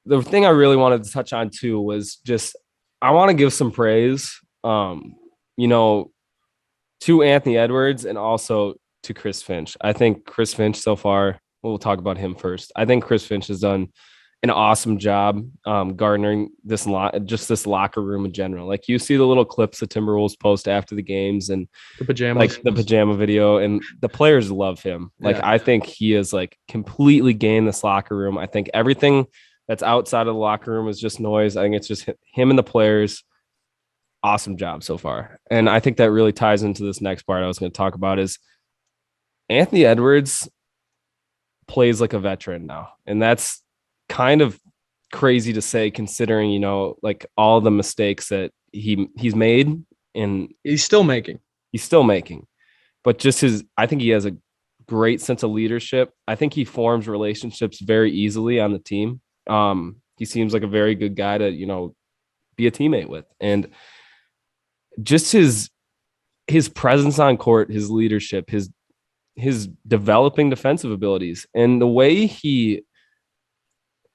the thing I really wanted to touch on too was just I want to give some praise, you know, to Anthony Edwards and also to Chris Finch. I think Chris Finch so far, we'll talk about him first. I think Chris Finch has done an awesome job garnering just this locker room in general. Like you see the little clips the Timberwolves post after the games and The pajamas. like the pajama video, and the players love him. Like Yeah. I think he is like completely gained this locker room. I think everything that's outside of the locker room is just noise. I think it's just him and the players. Awesome job so far. And I think that really ties into this next part I was going to talk about is Anthony Edwards plays like a veteran now. And that's kind of crazy to say considering, like all the mistakes that he's made and He's still making. he's still making. But just I think he has a great sense of leadership. I think he forms relationships very easily on the team. He seems like a very good guy to, be a teammate with. And just his presence on court, his leadership, his developing defensive abilities, and the way he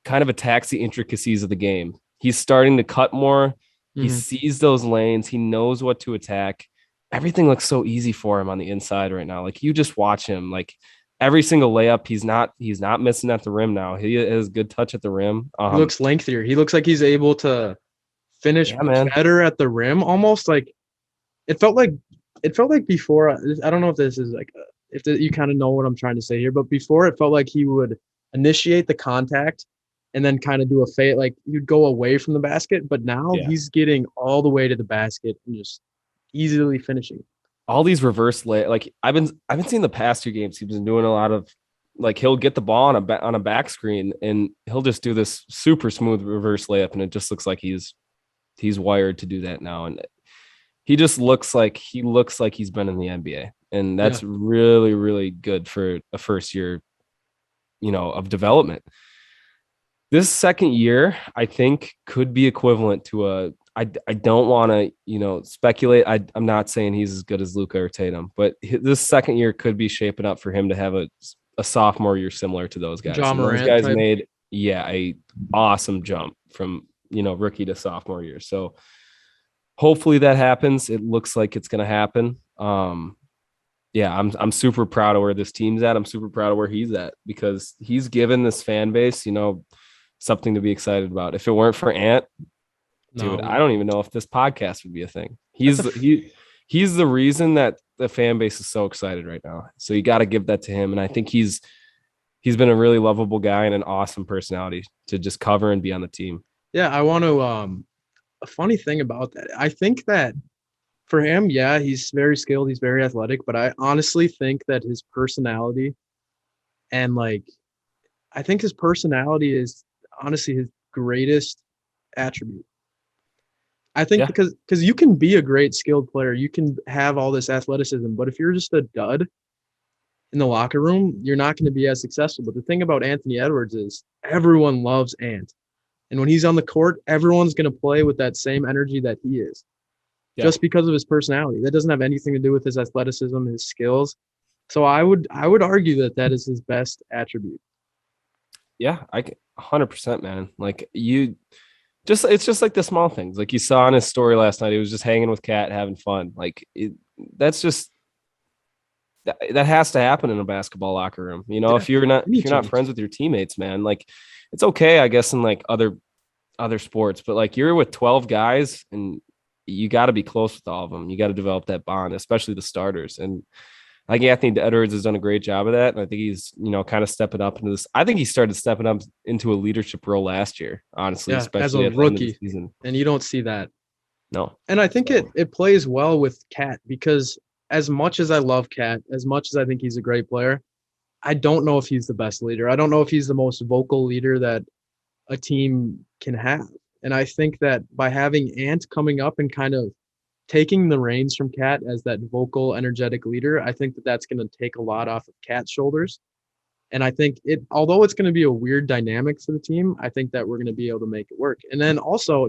kind of attacks the intricacies of the game. He's starting to cut more. He sees those lanes. He knows what to attack. Everything looks so easy for him on the inside right now. Like you just watch him, like every single layup, he's not missing at the rim now. He has good touch at the rim. He looks lengthier. He looks like he's able to finish better at the rim. Almost like it felt like before. I don't know if this is like you kind of know what I'm trying to say here, but before it felt like he would initiate the contact and then kind of do a fade, like you'd go away from the basket. But now he's getting all the way to the basket and just easily finishing. All these reverse like I've been seeing the past 2 games. He's been doing a lot of like he'll get the ball on a back screen and he'll just do this super smooth reverse layup, and it just looks like he's wired to do that now. And he just looks like he's been in the NBA, and that's really, really good for a first year, of development. This second year, I think, could be equivalent to I don't want to, speculate. I'm not saying he's as good as Luka or Tatum, but this second year could be shaping up for him to have a sophomore year similar to those guys. Ja Morant those guys type. made, a awesome jump from, rookie to sophomore year. So hopefully that happens. It looks like it's going to happen. I'm super proud of where this team's at. I'm super proud of where he's at because he's given this fan base, something to be excited about. If it weren't for Ant, dude, I don't even know if this podcast would be a thing. He's the reason that the fan base is so excited right now. So you got to give that to him. And I think he's been a really lovable guy and an awesome personality to just cover and be on the team. Yeah, I want to a funny thing about that. I think that for him, he's very skilled, he's very athletic, but I honestly think that his personality and I think his personality is honestly his greatest attribute. I think because you can be a great skilled player, you can have all this athleticism, but if you're just a dud in the locker room, you're not going to be as successful. But the thing about Anthony Edwards is everyone loves Ant. And when he's on the court, everyone's going to play with that same energy that he is just because of his personality. That doesn't have anything to do with his athleticism, his skills. So I would argue that is his best attribute. Yeah, 100%, man. Like it's just like the small things. Like you saw in his story last night, he was just hanging with Kat, having fun. Like that has to happen in a basketball locker room. If you're not friends with your teammates, man, like it's okay, I guess, in like other sports, but like you're with 12 guys and you got to be close with all of them. You got to develop that bond, especially the starters. And I think Anthony Edwards has done a great job of that. And I think he's, kind of stepping up into this. I think he started stepping up into a leadership role last year, honestly, especially as a rookie. And you don't see that. No. And I think it plays well with Kat because as much as I love Kat, as much as I think he's a great player, I don't know if he's the best leader. I don't know if he's the most vocal leader that a team can have. And I think that by having Ant coming up and kind of taking the reins from Kat as that vocal, energetic leader, I think that that's going to take a lot off of Kat's shoulders. And I think although it's going to be a weird dynamic for the team, I think that we're going to be able to make it work. And then also